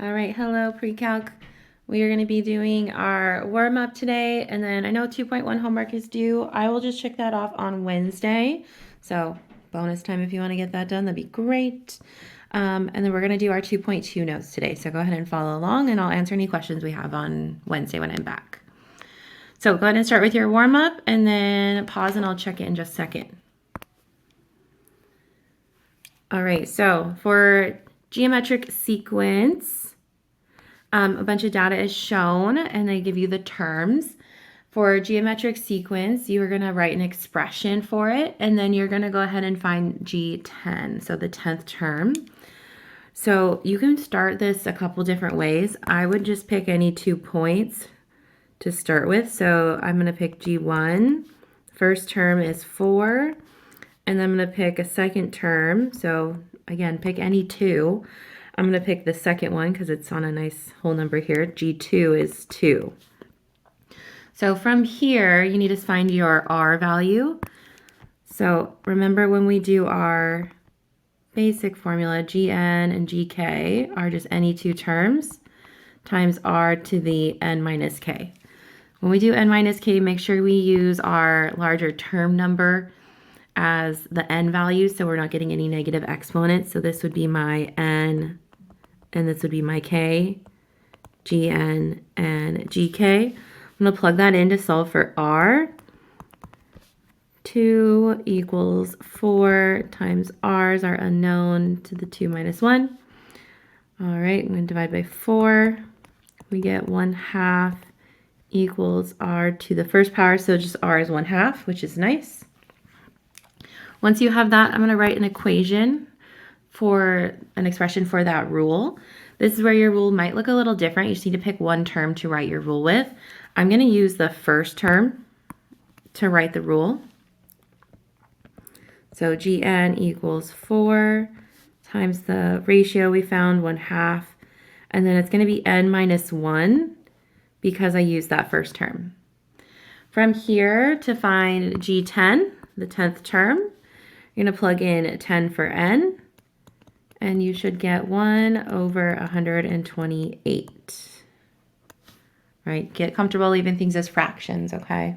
All right, hello pre-calc. We are going to be doing our warm-up today, and then I know 2.1 homework is due. I will just check that off on Wednesday. So bonus time if you want to get that done, that'd be great. And then we're going to do our 2.2 notes today. So go ahead and follow along, and I'll answer any questions we have on Wednesday when I'm back. So go ahead and start with your warm-up, and then pause, and I'll check it in just a second. All right, so for geometric sequence, a bunch of data is shown and they give you the terms. For geometric sequence, you are going to write an expression for it, and then you're going to go ahead and find G10, so the 10th term. So you can start this a couple different ways. I would just pick any 2 points to start with. So I'm going to pick G1. First term is 4, and then I'm going to pick a second term. So again, pick any 2. I'm going to pick the second one because it's on a nice whole number here. G2 is 2. So from here, you need to find your R value. So remember when we do our basic formula, Gn and Gk are just any 2 terms times R to the n minus k. When we do n minus k, make sure we use our larger term number as the n value so we're not getting any negative exponents. So this would be my n, and this would be my k, Gn, and Gk. I'm going to plug that in to solve for R. 2 equals 4 times R's are unknown to the 2 minus 1. All right, I'm going to divide by 4. We get 1/2 equals R to the first power, so just R is 1/2, which is nice. Once you have that, I'm going to write an equation for an expression for that rule. This is where your rule might look a little different. You just need to pick one term to write your rule with. I'm going to use the first term to write the rule. So Gn equals 4 times the ratio we found, 1/2. And then it's going to be n minus 1 because I used that first term. From here to find G10, the 10th term, you're going to plug in 10 for n. And you should get 1 over 128. Right? Get comfortable leaving things as fractions, okay?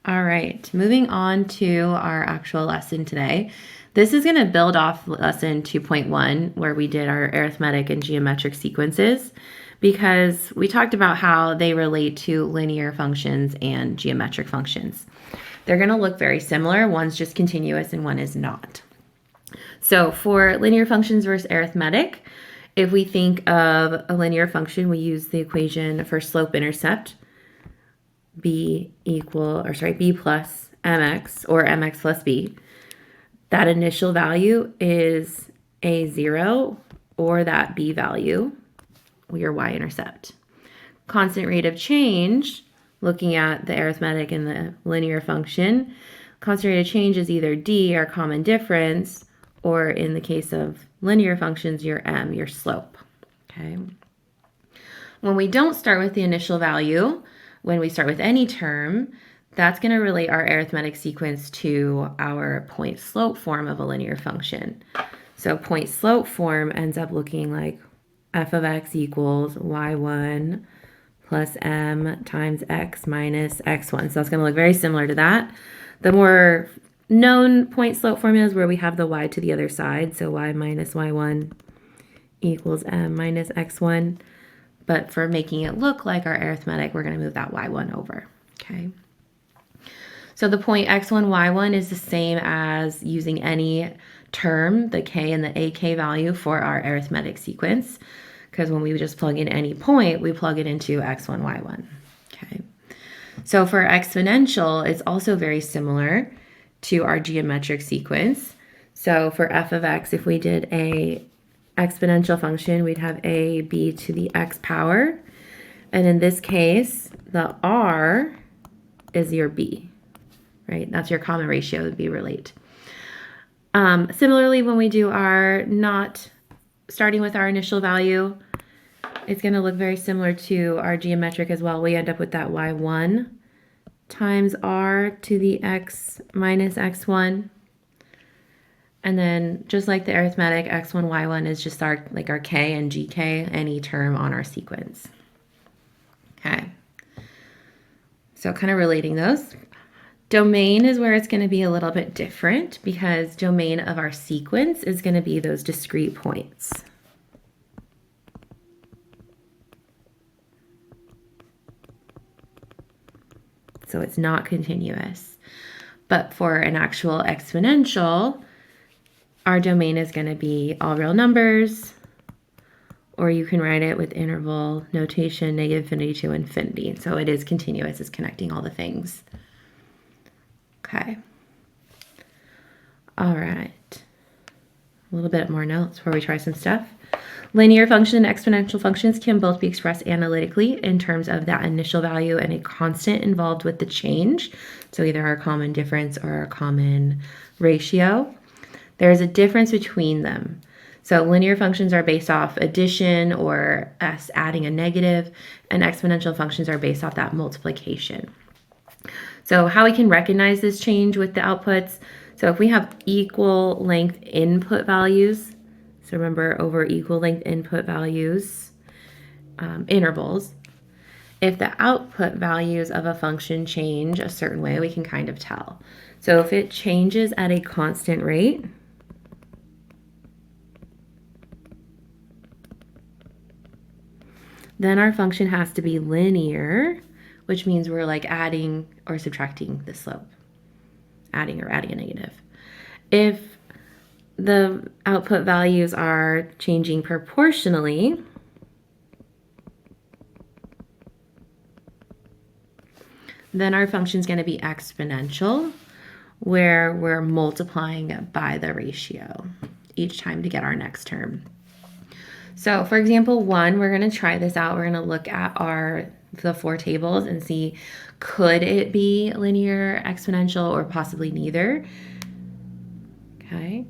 All right, moving on to our actual lesson today. This is going to build off lesson 2.1 where we did our arithmetic and geometric sequences because we talked about how they relate to linear functions and geometric functions. They're going to look very similar. One's just continuous and one is not. So for linear functions versus arithmetic, if we think of a linear function, we use the equation for slope-intercept, b plus mx, or mx plus b. That initial value is a0, or that b value, your y-intercept. Constant rate of change, looking at the arithmetic and the linear function, constant rate of change is either d, our common difference, or in the case of linear functions, your m, your slope. Okay. When we don't start with the initial value, when we start with any term, that's going to relate our arithmetic sequence to our point-slope form of a linear function. So point-slope form ends up looking like f of x equals y1 plus m times x minus x1. So that's going to look very similar to that. The more known point-slope formulas where we have the y to the other side, so y minus y1 equals m minus x1. But for making it look like our arithmetic, we're going to move that y1 over, okay? So the point x1, y1 is the same as using any term, the k and the ak value for our arithmetic sequence, because when we just plug in any point, we plug it into x1, y1, okay? So for exponential, it's also very similar to our geometric sequence. So for f of x, if we did a exponential function, we'd have a b to the x power. And in this case, the r is your b, right? That's your common ratio that b relate. Similarly, when we do our not starting with our initial value, it's going to look very similar to our geometric as well. We end up with that y1 times r to the x minus x1. And then just like the arithmetic, x1, y1 is just our k and gk, any term on our sequence. Okay. So kind of relating those. Domain is where it's going to be a little bit different because domain of our sequence is going to be those discrete points. So it's not continuous. But for an actual exponential, our domain is going to be all real numbers, or you can write it with interval notation, negative infinity to infinity. So it is continuous, it's connecting all the things. Okay. All right. A little bit more notes before we try some stuff. Linear function and exponential functions can both be expressed analytically in terms of that initial value and a constant involved with the change. So either our common difference or our common ratio. There's a difference between them. So linear functions are based off addition or us adding a negative, and exponential functions are based off that multiplication. So how we can recognize this change with the outputs. So if we have equal length input values, so remember over equal length input values, intervals, if the output values of a function change a certain way, we can kind of tell. So if it changes at a constant rate, then our function has to be linear, which means we're like adding or subtracting the slope, adding a negative. If the output values are changing proportionally, then our function is going to be exponential, where we're multiplying by the ratio each time to get our next term. So for example 1, we're going to try this out. We're going to look at the 4 tables and see, could it be linear, exponential, or possibly neither? Okay.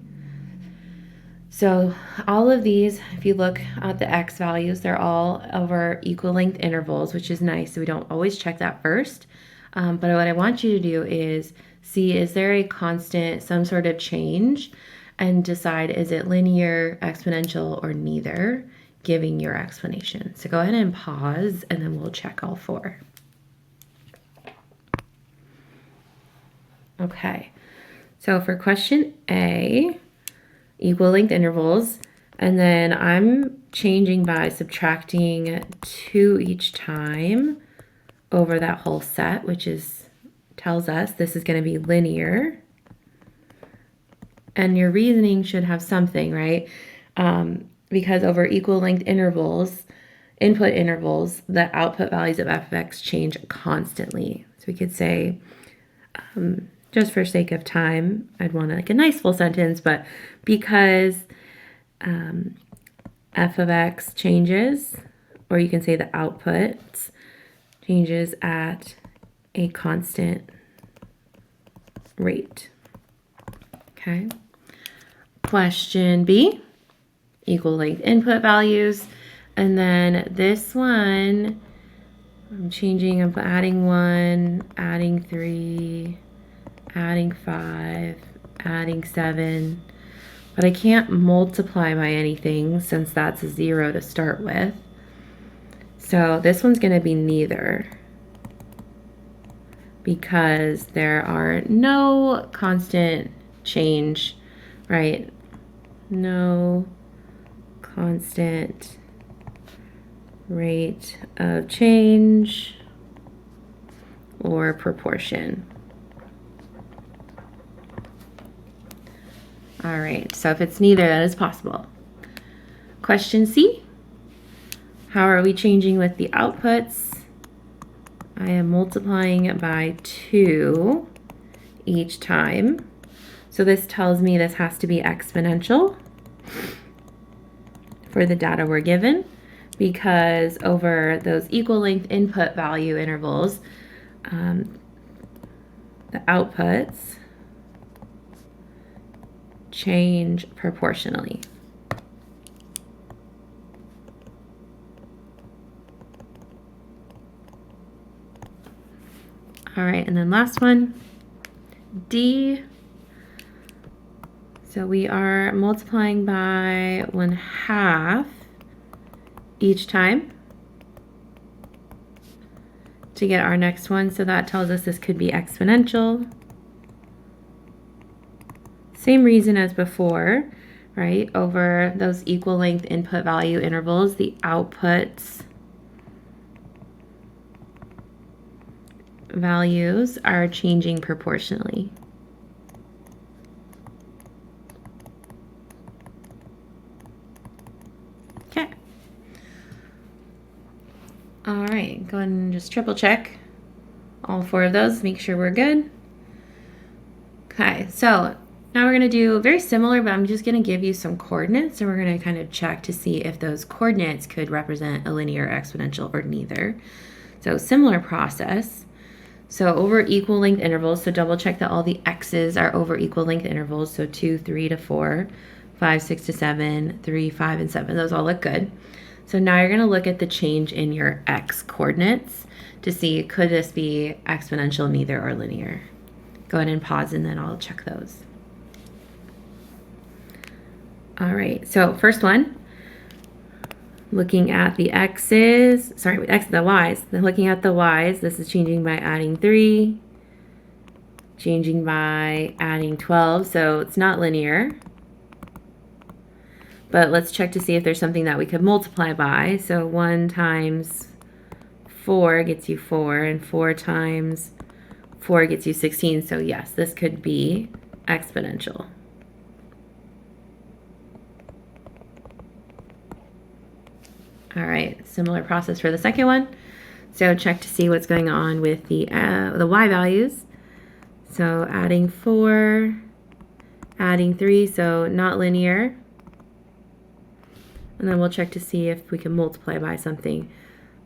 So all of these, if you look at the x values, they're all over equal length intervals, which is nice. So we don't always check that first. But what I want you to do is see, is there a constant, some sort of change, and decide, is it linear, exponential, or neither, giving your explanation. So go ahead and pause, and then we'll check all 4. Okay, so for question A, equal length intervals, and then I'm changing by subtracting 2 each time over that whole set, which tells us this is going to be linear. And your reasoning should have something, right? Because over equal length intervals, input intervals, the output values of f of x change constantly. So we could say, just for sake of time, I'd want like a nice full sentence, but because f of x changes, or you can say the output changes at a constant rate. Okay. Question B, equal length input values. And then this one, I'm adding 1, adding 3, adding 5, adding 7. But I can't multiply by anything since that's a 0 to start with. So this one's going to be neither, because there are no constant change, right? No constant rate of change or proportion. All right, so if it's neither, that is possible. Question C, how are we changing with the outputs? I am multiplying by 2 each time. So this tells me this has to be exponential for the data we're given, because over those equal length input value intervals, the outputs change proportionally. All right, and then last one, D. So we are multiplying by 1/2 each time to get our next one. So that tells us this could be exponential. Same reason as before, right? Over those equal length input value intervals, the outputs values are changing proportionally. Okay. All right, go ahead and just triple check all 4 of those, make sure we're good. Okay, so now we're going to do very similar, but I'm just going to give you some coordinates, and we're going to kind of check to see if those coordinates could represent a linear exponential or neither. So similar process. So over equal length intervals, so double check that all the x's are over equal length intervals, so 2, 3 to 4, 5, 6 to 7, 3, 5, and 7. Those all look good. So now you're going to look at the change in your x coordinates to see, could this be exponential, neither, or linear? Go ahead and pause, and then I'll check those. All right, so first one, looking at the x's, sorry, the y's. Then looking at the y's, this is changing by adding 3, changing by adding 12, so it's not linear. But let's check to see if there's something that we could multiply by. So 1 times 4 gets you 4, and 4 times 4 gets you 16. So yes, this could be exponential. All right, similar process for the second one. So check to see what's going on with the y values. So adding 4, adding 3, so not linear. And then we'll check to see if we can multiply by something.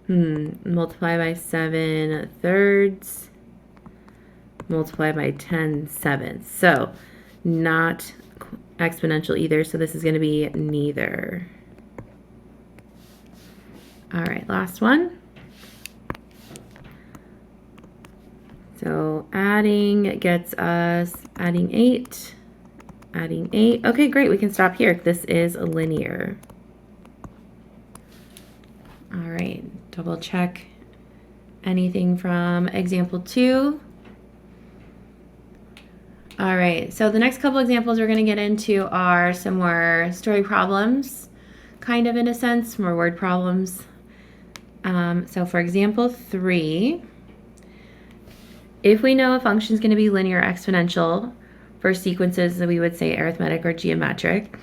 Multiply by 7 thirds, multiply by 10 sevenths. So not exponential either, so this is going to be neither. All right, last one. So adding gets us adding 8, adding 8. Okay, great, we can stop here. This is linear. All right, double check anything from example 2. All right, so the next couple examples we're going to get into are some more story problems, kind of in a sense, more word problems. So for example 3, if we know a function is going to be linear exponential for sequences that we would say arithmetic or geometric,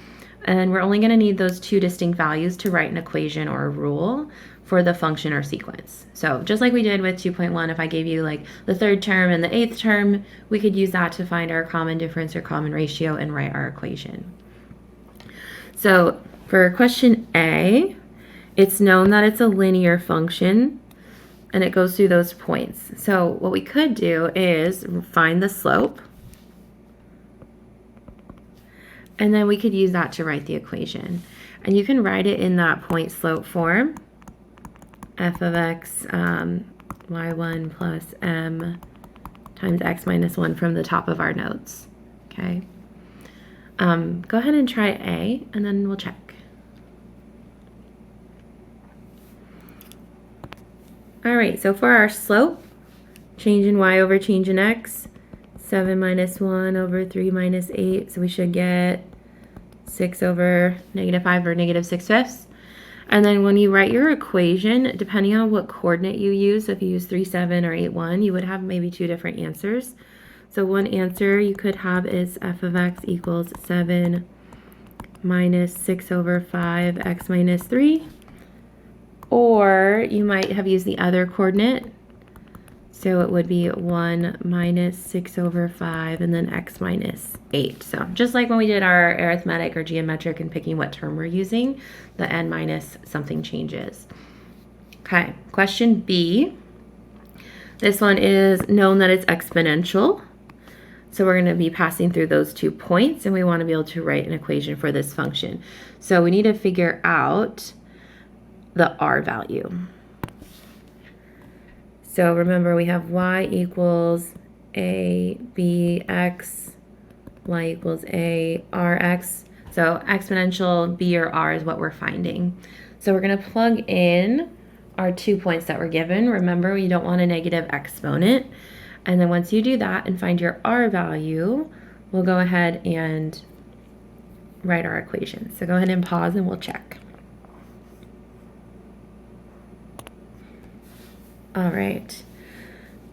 and we're only going to need those 2 distinct values to write an equation or a rule for the function or sequence. So just like we did with 2.1, if I gave you like the 3rd term and the 8th term, we could use that to find our common difference or common ratio and write our equation. So for question A, it's known that it's a linear function and it goes through those points. So what we could do is find the slope, and then we could use that to write the equation. And you can write it in that point slope form. F of x y1 plus m times x minus 1 from the top of our notes. Okay. Go ahead and try A, and then we'll check. All right, so for our slope, change in y over change in x, 7 minus 1 over 3 minus 8, so we should get 6 over -5 or -6/5. And then when you write your equation, depending on what coordinate you use, if you use 3, 7, or 8, 1, you would have maybe 2 different answers. So one answer you could have is f of x equals 7 minus 6 over 5 x minus 3. Or you might have used the other coordinate. So it would be 1 minus 6 over 5 and then x minus 8. So just like when we did our arithmetic or geometric and picking what term we're using, the n minus something changes. Okay, question B. This one is known that it's exponential. So we're going to be passing through those 2 points, and we want to be able to write an equation for this function. So we need to figure out the r value. So remember, we have y equals a b x y equals a rx. So exponential b or r is what we're finding. So we're going to plug in our 2 points that were given. Remember, you don't want a negative exponent. And then once you do that and find your r value, we'll go ahead and write our equation. So go ahead and pause and we'll check. All right.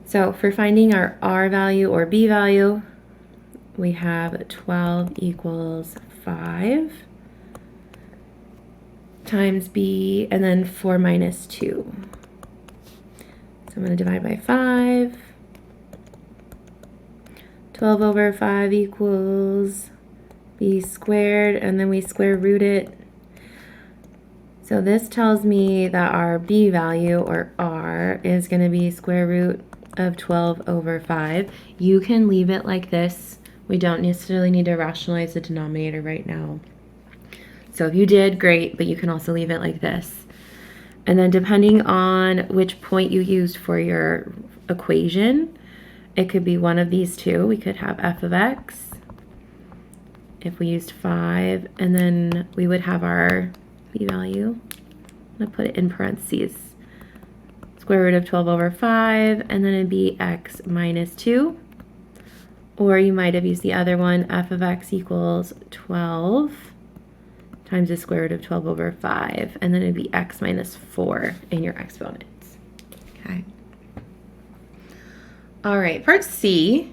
So for finding our r value or b value, we have 12 equals 5 times b, and then 4 minus 2. So I'm going to divide by 5. 12 over 5 equals b squared, and then we square root it. So this tells me that our b value, or r, is going to be square root of 12 over 5. You can leave it like this. We don't necessarily need to rationalize the denominator right now. So if you did, great, but you can also leave it like this. And then depending on which point you used for your equation, it could be one of these two. We could have f of x if we used 5, and then we would have our b value. I'm going to put it in parentheses. Square root of 12 over 5, and then it'd be x minus 2. Or you might have used the other one, f of x equals 12 times the square root of 12 over 5, and then it'd be x minus 4 in your exponents. Okay. All right, part C.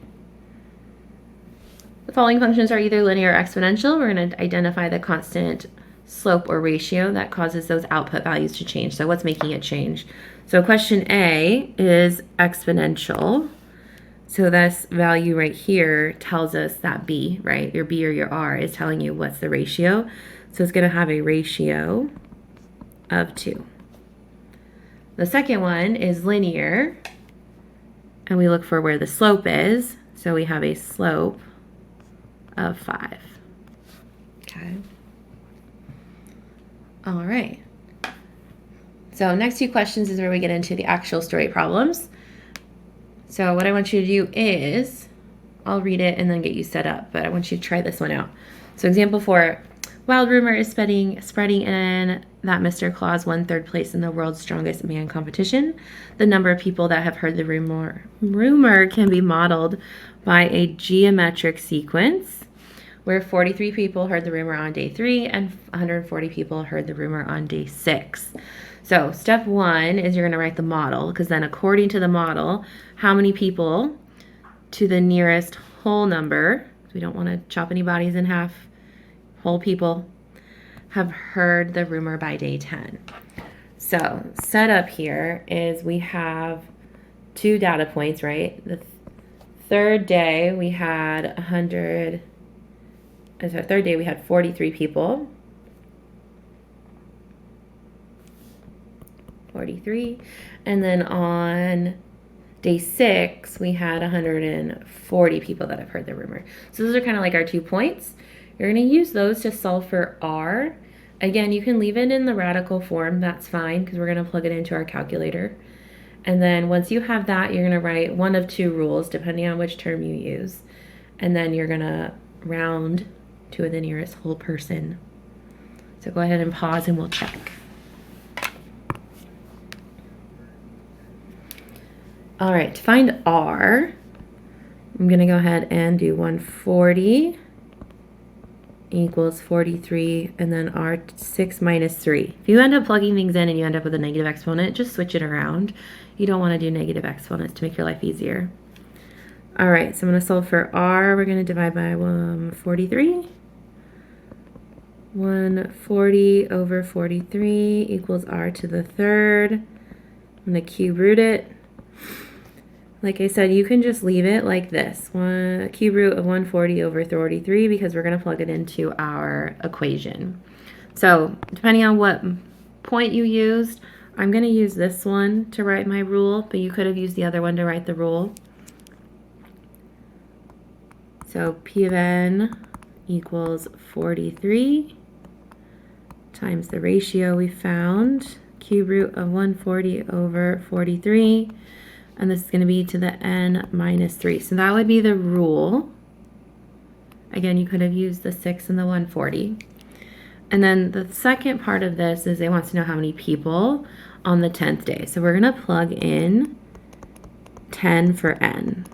The following functions are either linear or exponential. We're going to identify the constant slope or ratio that causes those output values to change. So what's making it change? So question A is exponential. So this value right here tells us that b, right? Your b or your r is telling you what's the ratio. So it's going to have a ratio of 2. The second one is linear, and we look for where the slope is. So we have a slope of 5. Okay. All right. So next 2 questions is where we get into the actual story problems. So what I want you to do is, I'll read it and then get you set up, but I want you to try this one out. So example 4, wild rumor is spreading in that Mr. Claus won 3rd place in the world's strongest man competition. The number of people that have heard the rumor can be modeled by a geometric sequence where 43 people heard the rumor on day 3 and 140 people heard the rumor on day 6. So step 1 is you're going to write the model, because then according to the model, how many people to the nearest whole number, we don't want to chop any bodies in half, whole people, have heard the rumor by day 10. So setup here is we have 2 data points, right? The third day we had 43 people. 43. And then on day 6, we had 140 people that have heard the rumor. So those are kind of like our 2 points. You're going to use those to solve for r. Again, you can leave it in the radical form. That's fine, because we're going to plug it into our calculator. And then once you have that, you're going to write one of 2 rules, depending on which term you use. And then you're going to round to the nearest whole person. So go ahead and pause and we'll check. All right, to find r, I'm going to go ahead and do 140 equals 43, and then r 6 minus 3. If you end up plugging things in and you end up with a negative exponent, just switch it around. You don't want to do negative exponents to make your life easier. All right, so I'm going to solve for r. We're going to divide by 43. 140 over 43 equals r to the 3rd. I'm going to cube root it. Like I said, you can just leave it like this, cube root of 140 over 43, because we're going to plug it into our equation. So depending on what point you used, I'm going to use this one to write my rule, but you could have used the other one to write the rule. So P of n equals 43 times the ratio we found, cube root of 140 over 43. And this is going to be to the n minus 3. So that would be the rule. Again, you could have used the 6 and the 140. And then the second part of this is it wants to know how many people on the 10th day. So we're going to plug in 10 for n.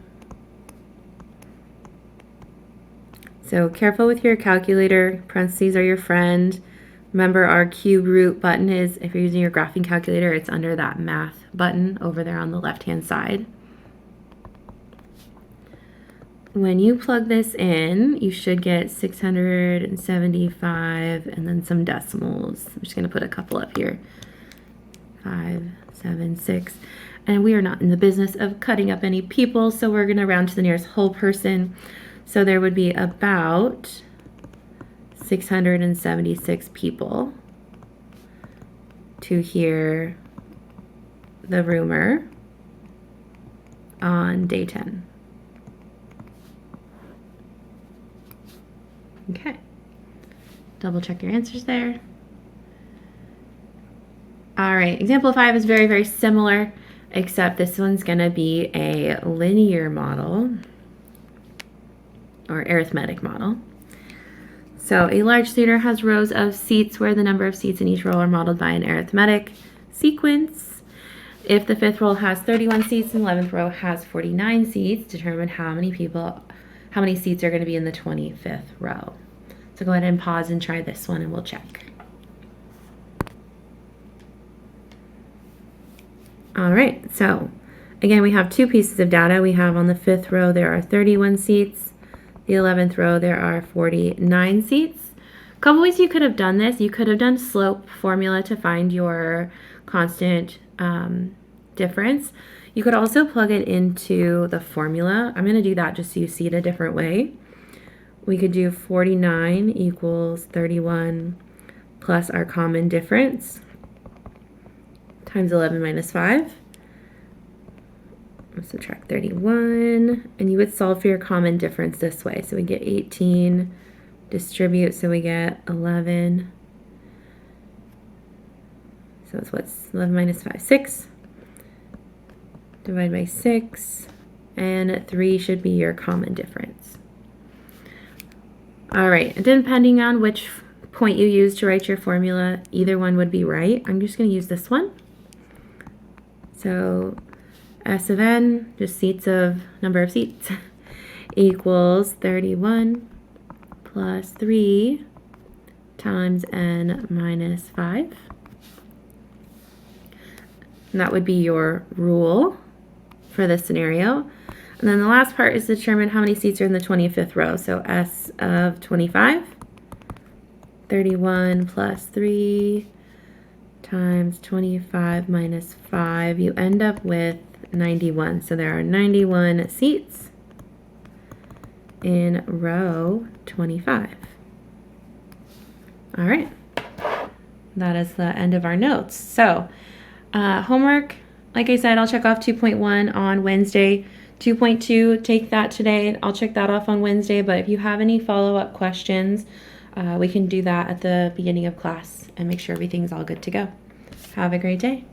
So careful with your calculator. Parentheses are your friend. Remember, our cube root button is, if you're using your graphing calculator, it's under that math button over there on the left-hand side. When you plug this in, you should get 675 and then some decimals. I'm just going to put a couple up here. 5, 7, 6. And we are not in the business of cutting up any people, so we're going to round to the nearest whole person. So there would be about 676 people to hear the rumor on day 10. Okay. Double check your answers there. All right, example 5 is very, very similar, except this one's going to be a linear model or arithmetic model. So a large theater has rows of seats where the number of seats in each row are modeled by an arithmetic sequence. If the 5th row has 31 seats and the 11th row has 49 seats, determine how many seats are going to be in the 25th row. So go ahead and pause and try this one and we'll check. All right, so again, we have two pieces of data. We have on the 5th row, there are 31 seats. The 11th row, there are 49 seats. A couple ways you could have done this. You could have done slope formula to find your constant difference. You could also plug it into the formula. I'm going to do that just so you see it a different way. We could do 49 equals 31 plus our common difference times 11 minus 5. I'll subtract 31, and you would solve for your common difference this way. So we get 18, distribute, so we get 11. So it's what's 11 minus 5? 6. Divide by 6, and 3 should be your common difference. All right, and depending on which point you use to write your formula, either one would be right. I'm just going to use this one. So S of n, just seats of number of seats, equals 31 plus 3 times n minus 5. And that would be your rule for this scenario. And then the last part is to determine how many seats are in the 25th row. So S of 25, 31 plus 3 times 25 minus 5. You end up with 91. So there are 91 seats in row 25. All right. That is the end of our notes. So homework, like I said, I'll check off 2.1 on Wednesday. 2.2, take that today. I'll check that off on Wednesday. But if you have any follow-up questions, we can do that at the beginning of class and make sure everything's all good to go. Have a great day.